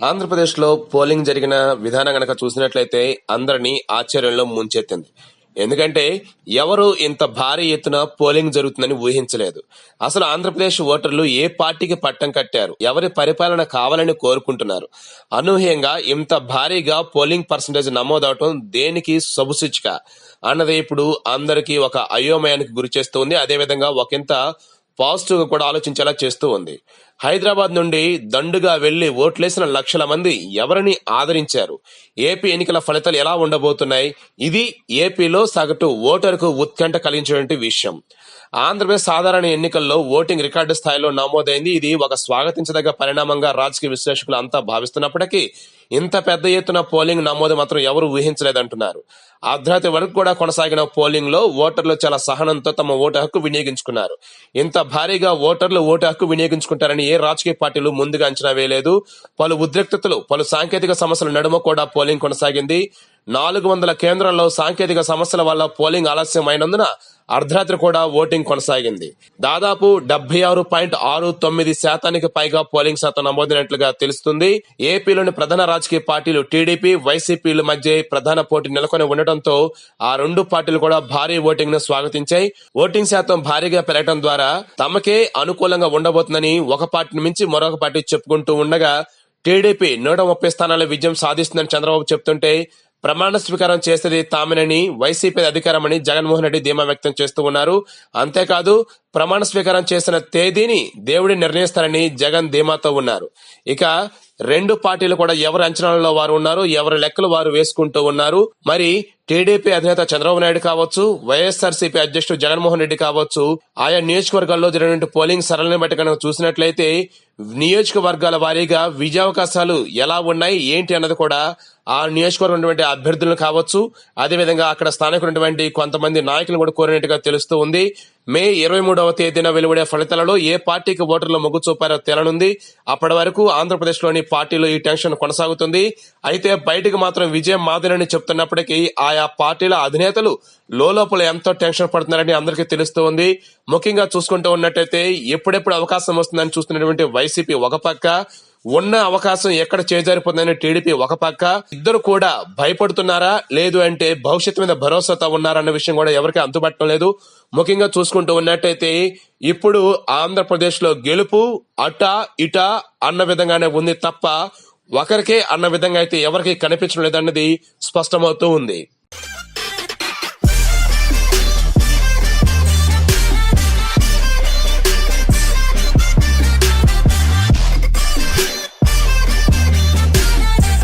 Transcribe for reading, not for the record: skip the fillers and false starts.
ఆంధ్రప్రదేశ్లో పోలింగ్ జరిగిన విధానం గనక చూసినట్లయితే అందరినీ ఆశ్చర్యంలో ముంచెత్తింది. ఎందుకంటే ఎవరు ఇంత భారీ ఎత్తున పోలింగ్ జరుగుతుందని ఊహించలేదు. అసలు ఆంధ్రప్రదేశ్ ఓటర్లు ఏ పార్టీకి పట్టం కట్టారు, ఎవరి పరిపాలన కావాలని కోరుకుంటున్నారు, అనూహ్యంగా ఇంత భారీగా పోలింగ్ పర్సంటేజ్ నమోదవటం దేనికి సొబసూచిక అన్నది ఇప్పుడు అందరికీ ఒక అయోమయానికి గురి చేస్తుంది. అదేవిధంగా ఒకంత పాజిటివ్ గా కూడా ఆలోచించేలా చేస్తూ ఉంది. హైదరాబాద్ నుండి దండుగా వెళ్లి ఓట్లేసిన లక్షల మంది ఎవరిని ఆదరించారు, ఏపీ ఎన్నికల ఫలితాలు ఎలా ఉండబోతున్నాయి, ఇది ఏపీలో సగటు ఓటరుకు ఉత్కంఠ కలిగించేటువంటి విషయం. ఆంధ్రప్రదేశ్ సాధారణ ఎన్నికల్లో ఓటింగ్ రికార్డు స్థాయిలో నమోదైంది. ఇది ఒక స్వాగతించదగ్గ పరిణామంగా రాజకీయ విశ్లేషకులు అంతా భావిస్తున్నప్పటికీ ఇంత పెద్ద ఎత్తున పోలింగ్ నమోదు మాత్రం ఎవరు ఊహించలేదంటున్నారు. అర్ధరాత్రి వరకు కూడా కొనసాగిన పోలింగ్ లో ఓటర్లు చాలా సహనంతో తమ ఓటు హక్కు వినియోగించుకున్నారు. ఇంత భారీగా ఓటర్లు ఓటు హక్కు వినియోగించుకుంటారని ఏ రాజకీయ పార్టీలు ముందుగా అంచనా వేయలేదు. పలు ఉద్రిక్తతలు, పలు సాంకేతిక సమస్యల నడుమ కూడా పోలింగ్ కొనసాగింది. 400 కేంద్రాల్లో సాంకేతిక సమస్యల వల్ల పోలింగ్ ఆలస్యం అయినందున అర్ధరాత్రి కూడా ఓటింగ్ కొనసాగింది. దాదాపు 76.69% పైగా పోలింగ్ శాతం నమోదైనట్లుగా తెలుస్తుంది. ఏపీలోని ప్రధాన రాజకీయ పార్టీలు టీడీపీ, వైసీపీల మధ్య ప్రధాన పోటీ నెలకొని ఉండటంతో ఆ రెండు పార్టీలు కూడా భారీ ఓటింగ్ ను స్వాగతించాయి. ఓటింగ్ శాతం భారీగా పెరగడం ద్వారా తమకే అనుకూలంగా ఉండబోతుందని ఒక పార్టీని మించి మరొక పార్టీ చెప్పుకుంటూ ఉండగా టీడీపీ 130 స్థానాల విజయం సాధిస్తుందని చంద్రబాబు చెప్తుంటే ప్రమాణ స్వీకారం చేసేది తామేనని, వైసీపీ అధికారమని జగన్మోహన్ రెడ్డి ధీమా వ్యక్తం చేస్తూ ఉన్నారు. అంతేకాదు ప్రమాణ స్వీకారం చేసిన తేదీని దేవుడి నిర్ణయిస్తారని జగన్ ధీమాతో ఉన్నారు. ఇక రెండు పార్టీలు కూడా ఎవరి అంచనాలలో వారు ఉన్నారు, ఎవరి లెక్కలు వారు వేసుకుంటూ ఉన్నారు. మరి టీడీపీ అధినేత చంద్రబాబు నాయుడు కావచ్చు, వైఎస్ఆర్సీపీ అధ్యక్షుడు జగన్మోహన్ రెడ్డి కావచ్చు, ఆయా నియోజకవర్గాల్లో జరిగిన పోలింగ్ సరళిని బట్టి కనుక చూసినట్లయితే నియోజకవర్గాల వారీగా విజయావకాశాలు ఎలా ఉన్నాయి ఏంటి అన్నది కూడా ఆ నియోజకవర్గం ఉన్నటువంటి అభ్యర్థులను కావచ్చు, అదేవిధంగా అక్కడ స్థానికున్నటువంటి కొంతమంది నాయకులు కూడా కోరినట్టుగా తెలుస్తూ ఉంది. మే 23వ తేదీన వెలువడే ఫలితాలలో ఏ పార్టీకి ఓటర్లు మొగ్గు చూపారో తేలనుంది. అప్పటి వరకు ఆంధ్రప్రదేశ్ లోని పార్టీలు ఈ టెన్షన్ కొనసాగుతుంది. అయితే బయటకు మాత్రం విజయం మాదిరని చెప్తున్నప్పటికీ ఆయా పార్టీల అధినేతలు లోపల ఎంతో టెన్షన్ పడుతున్నారని అందరికీ తెలుస్తూ ఉంది. ముఖ్యంగా చూసుకుంటూ ఉన్నట్టయితే ఎప్పుడెప్పుడు అవకాశం వస్తుందని చూస్తున్నటువంటి వైసీపీ ఒక పక్క, ఉన్న అవకాశం ఎక్కడ చేజారిపోతుందని టీడీపీ ఒక పక్క, ఇద్దరు కూడా భయపడుతున్నారా లేదు అంటే భవిష్యత్తు మీద భరోసాతో ఉన్నారన్న విషయం కూడా ఎవరికి అంతుపట్టడం లేదు. ముఖ్యంగా చూసుకుంటూ ఉన్నట్టయితే ఇప్పుడు ఆంధ్రప్రదేశ్ లో గెలుపు అటా ఇటా అన్న విధంగానే ఉంది తప్ప ఒకరికే అన్న విధంగా అయితే ఎవరికి కనిపించడం లేదన్నది స్పష్టమవుతూ ఉంది.